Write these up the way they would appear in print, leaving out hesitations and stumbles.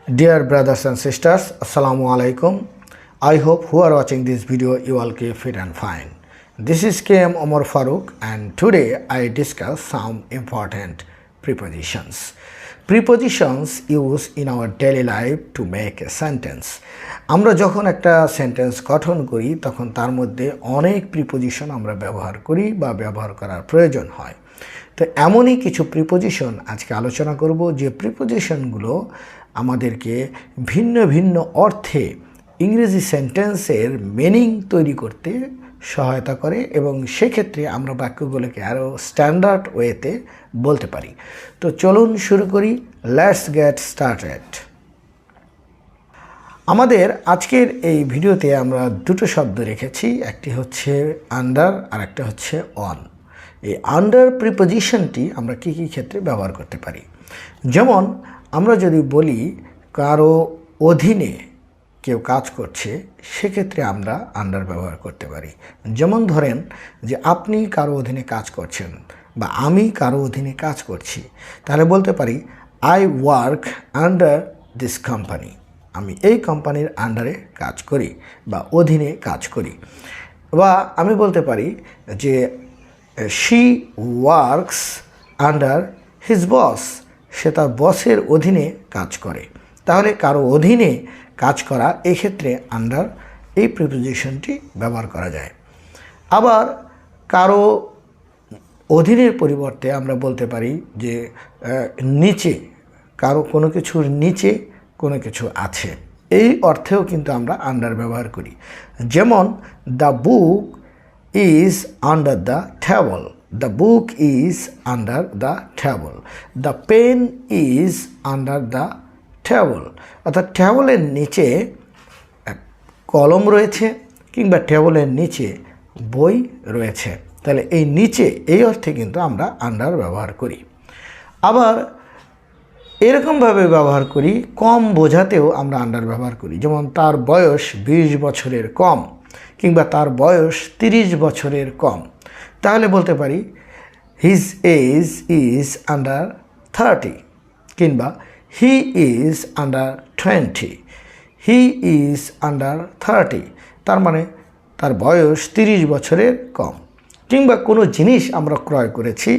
Dear brothers and sisters, Assalamu alaikum. I hope who are watching this video you all keep fit and fine. This is KM Omar Faruk and today I discuss some important prepositions. Prepositions used in our daily life to make a sentence. আমরা যখন একটা sentence গঠন করি তখন তার মধ্যে অনেক preposition আমরা ব্যবহার করি বা ব্যবহার করার প্রয়োজন হয়। তো এমনই কিছু প্রিপোজিশন আজকে আলোচনা করব যে প্রিপোজিশনগুলো আমাদেরকে ভিন্ন ভিন্ন অর্থে ইংরেজি সেন্টেন্সের মিনিং তৈরি করতে সহায়তা করে এবং সেক্ষেত্রে আমরা বাক্যগুলোকে আরও স্ট্যান্ডার্ড ওয়েতে বলতে পারি। তো চলুন শুরু করি। Let's get started. আমাদের আজকের এই ভিডিওতে আমরা দুটো শব্দ রেখেছি, একটি হচ্ছে আন্ডার আর একটা হচ্ছে অন। এই আন্ডার প্রিপোজিশনটি আমরা কী কী ক্ষেত্রে ব্যবহার করতে পারি, যেমন আমরা যদি বলি কারো অধীনে কেউ কাজ করছে সেক্ষেত্রে আমরা আন্ডার ব্যবহার করতে পারি। যেমন ধরেন যে আপনি কারো অধীনে কাজ করছেন বা আমি কারো অধীনে কাজ করছি, তাহলে বলতে পারি I work under this company. আমি এই কোম্পানির আন্ডারে কাজ করি বা অধীনে কাজ করি। বা আমি বলতে পারি যে she works under his boss. সে তার বসের অধীনে কাজ করে। তাহলে কারো অধীনে কাজ করা এক্ষেত্রে আন্ডার এই প্রিপোজিশনটি ব্যবহার করা যায়। আবার কারো অধীনের পরিবর্তে আমরা বলতে পারি যে নিচে, কারো কোনো কিছুর নিচে কোনো কিছু আছে, এই অর্থেও কিন্তু আমরা আন্ডার ব্যবহার করি। যেমন the book is under the table. The book is under the table. The pen is under the table. অর্থাৎ টেবলের নিচে কলম রয়েছে কিংবা টেবলের নিচে বই রয়েছে। তাহলে এই নিচে এই অর্থে কিন্তু আমরা আন্ডার ব্যবহার করি। আবার এরকমভাবে ব্যবহার করি, কম বোঝাতেও আমরা আন্ডার ব্যবহার করি। যেমন তার বয়স 20 বছরের কম কিংবা তার বয়স 30 বছরের কম। তাহলে বলতে পারি হিজ এজ ইজ আন্ডার 30 কিংবা he is under 20। He is under 30 তার মানে তার বয়স 30 বছরের কম। কিংবা কোনো জিনিস আমরা ক্রয় করেছি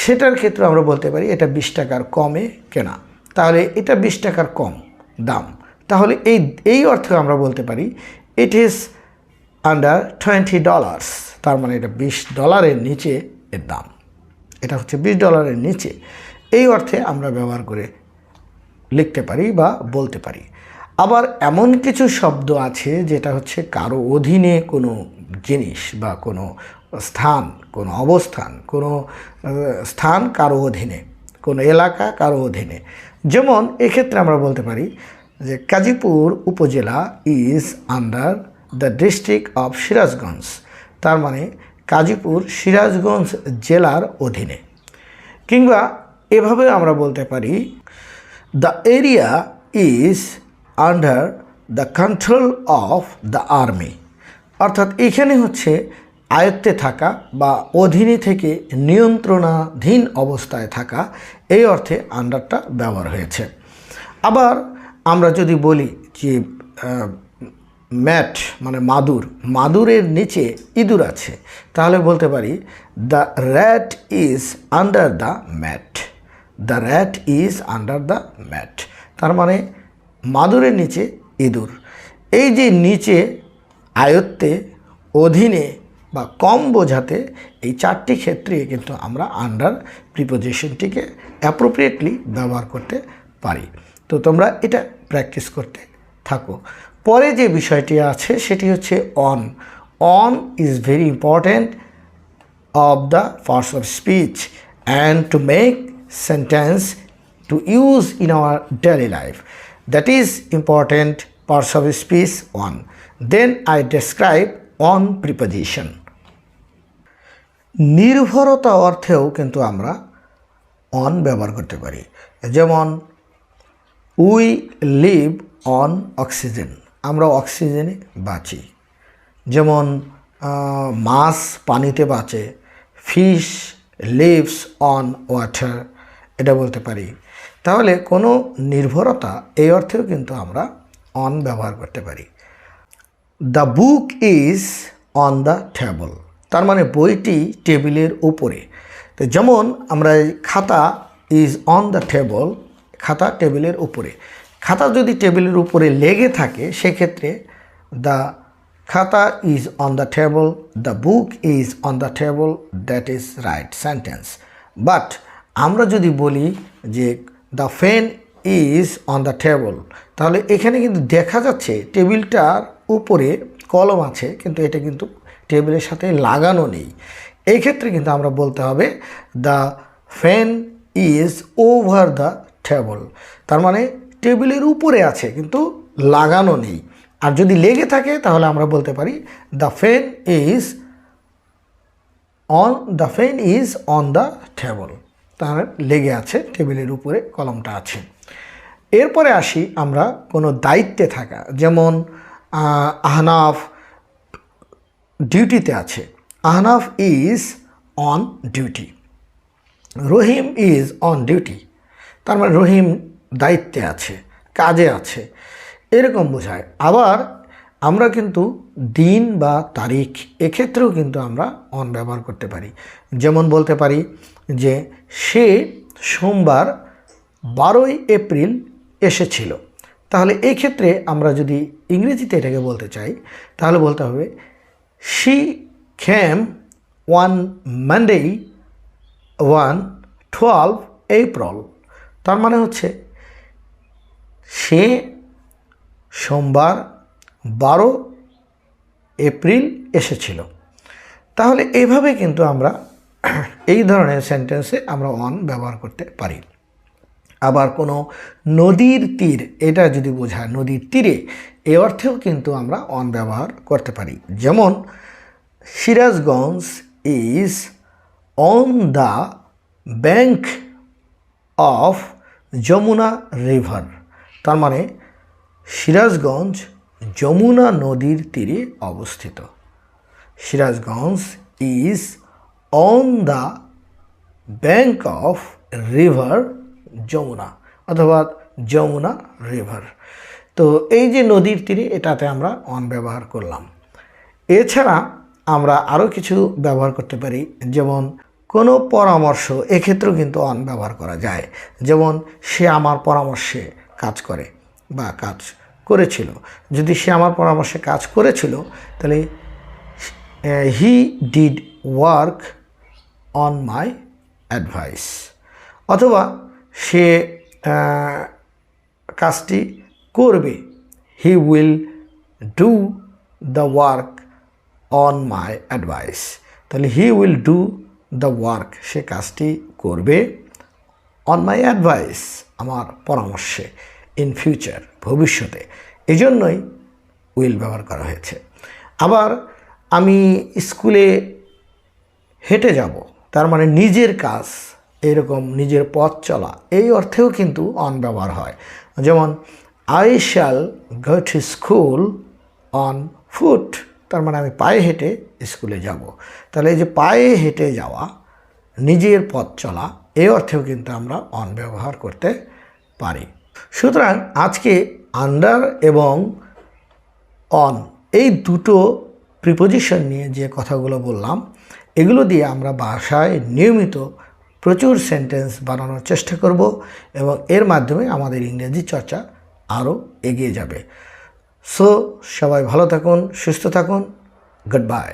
সেটার ক্ষেত্রে আমরা বলতে পারি এটা 20 টাকার কমে কেনা, তাহলে এটা 20 টাকার কম দাম। তাহলে এই অর্থে আমরা বলতে পারি ইট ইজ আন্ডার $20। তার মানে এটা $20 নিচে এর দাম, এটা হচ্ছে $20 নিচে। এই অর্থে আমরা ব্যবহার করে লিখতে পারি বা বলতে পারি। আবার এমন কিছু শব্দ আছে যেটা হচ্ছে কারো অধীনে কোনো জিনিস বা কোনো স্থান, কোনো অবস্থান, কোনো স্থান কারো অধীনে, কোনো এলাকা কারো অধীনে। যেমন এক্ষেত্রে আমরা বলতে পারি যে কাজীপুর উপজেলা is under the district of Sirajganj. তার মানে কাজীপুর সিরাজগঞ্জ জেলার অধীনে। কিংবা এভাবে আমরা বলতে পারি the area is under the control of the army. অর্থাৎ এখানে হচ্ছে আয়ত্তে থাকা বা অধীনে থেকে নিয়ন্ত্রণাধীন অবস্থায় থাকা, এই অর্থে আন্ডারটা ব্যবহার হয়েছে। আবার আমরা যদি বলি যে ম্যাট মানে মাদুর, মাদুরের নিচে ইঁদুর আছে, তাহলে বলতে পারি the rat is under the mat. The rat is under the mat তার মানে মাদুরের নিচে ইঁদুর। এই যে নিচে, আয়ত্তে, অধীনে বা কম বোঝাতে, এই চারটি ক্ষেত্রে কিন্তু আমরা আন্ডার প্রিপোজিশনটিকে অ্যাপ্রোপ্রিয়েটলি ব্যবহার করতে পারি। তো তোমরা এটা প্র্যাকটিস করতে থাকো। পরে যে বিষয়টি আছে সেটি হচ্ছে on. On is very important of the parts of speech and to make sentence to use in our daily life. That is important parts of speech on. Then I describe on preposition. নির্ভরতা অর্থেও কিন্তু আমরা on ব্যবহার করতে পারি। যেমন we live on oxygen. আমরা অক্সিজেনে বাঁচি। যেমন মাছ পানিতে বাঁচে, ফিশ লিভস অন ওয়াটার, এটা বলতে পারি। তাহলে কোনো নির্ভরতা এই অর্থেও কিন্তু আমরা অন ব্যবহার করতে পারি। The book is on the table, তার মানে বইটি টেবিলের উপরে। তো যেমন আমরা খাতা ইজ অন দ্য টেবল, খাতা টেবিলের উপরে। খাতা যদি টেবিলের উপরে লেগে থাকে সেক্ষেত্রে the khata is on the table, the book is on the table, that is right sentence. But আমরা যদি বলি যে the pen is on the table, তাহলে এখানে কিন্তু দেখা যাচ্ছে টেবিলটার উপরে কলম আছে কিন্তু এটা কিন্তু টেবিলের সাথে লাগানো নেই। এই ক্ষেত্রে কিন্তু আমরা বলতে হবে the pen is over the table, তার মানে টেবিলের উপরে আছে কিন্তু লাগানো নেই। আর যদি লেগে থাকে তাহলে আমরা বলতে পারি the pen is on the table, তার লেগে আছে, টেবিলের উপরে কলমটা আছে। এরপরে আসি আমরা কোনো দায়িত্বে থাকা, যেমন আহনাফ ডিউটিতে আছে, Ahnaf is on duty. Rahim is on duty, তার মানে রহিম দায়িত্বে আছে, কাজে আছে, এরকম বোঝায়। আবার আমরা কিন্তু দিন বা তারিখ এক্ষেত্রেও কিন্তু আমরা অন ব্যবহার করতে পারি। যেমন বলতে পারি যে সে সোমবার 12ই এপ্রিল এসেছিল, তাহলে এই ক্ষেত্রে আমরা যদি ইংরেজিতে এটাকে বলতে চাই তাহলে বলতে হবে she came on Monday 12 April, তার মানে হচ্ছে সে সোমবার 12 এপ্রিল এসেছিল। তাহলে এইভাবে কিন্তু আমরা এই ধরনের সেন্টেন্সে আমরা অন ব্যবহার করতে পারি। আবার কোনো নদীর তীর, এটা যদি বোঝায় নদীর তীরে, এ অর্থেও কিন্তু আমরা অন ব্যবহার করতে পারি। যেমন Sirajganj is on the bank of Jamuna river, তার মানে সিরাজগঞ্জ যমুনা নদীর তীরে অবস্থিত। Sirajganj is on the bank of river Jamuna অথবা যমুনা রিভার। তো এই যে নদীর তীরে, এটাতে আমরা অন ব্যবহার করলাম। এছাড়া আমরা আরও কিছু ব্যবহার করতে পারি, যেমন কোনো পরামর্শ, এক্ষেত্রেও কিন্তু অন ব্যবহার করা যায়। যেমন সে আমার পরামর্শে কাজ করে বা কাজ করেছিল, যদি সে আমার পরামর্শে কাজ করেছিল তাহলে he did work on my advice, অথবা সে কাজটি করবে, he will do the work on my advice, তাহলে he will do the work, সে কাজটি করবে অন মাই অ্যাডভাইস, আমার পরামর্শে, ইন ফিউচার, ভবিষ্যতে, এই জন্যই উইল ব্যবহার করা হয়েছে। আবার আমি স্কুলে হেঁটে যাব, তার মানে নিজের কাজ, এরকম নিজের পথ চলা, এই অর্থেও কিন্তু অন ব্যবহার হয়। যেমন I shall go to school on foot, তার মানে আমি পায়ে হেঁটে স্কুলে যাব। তাহলে এই যে পায়ে হেঁটে যাওয়া, নিজের পথ চলা, এই অর্থেও কিন্তু আমরা অন ব্যবহার করতে পারি। সুতরাং আজকে আন্ডার এবং অন এই দুটো প্রিপোজিশন নিয়ে যে কথাগুলো বললাম, এগুলো দিয়ে আমরা ভাষায় নিয়মিত প্রচুর সেন্টেন্স বানানোর চেষ্টা করব এবং এর মাধ্যমে আমাদের ইংরেজি চর্চা আরও এগিয়ে যাবে। সো সবাই ভালো থাকুন, সুস্থ থাকুন, গুড বাই।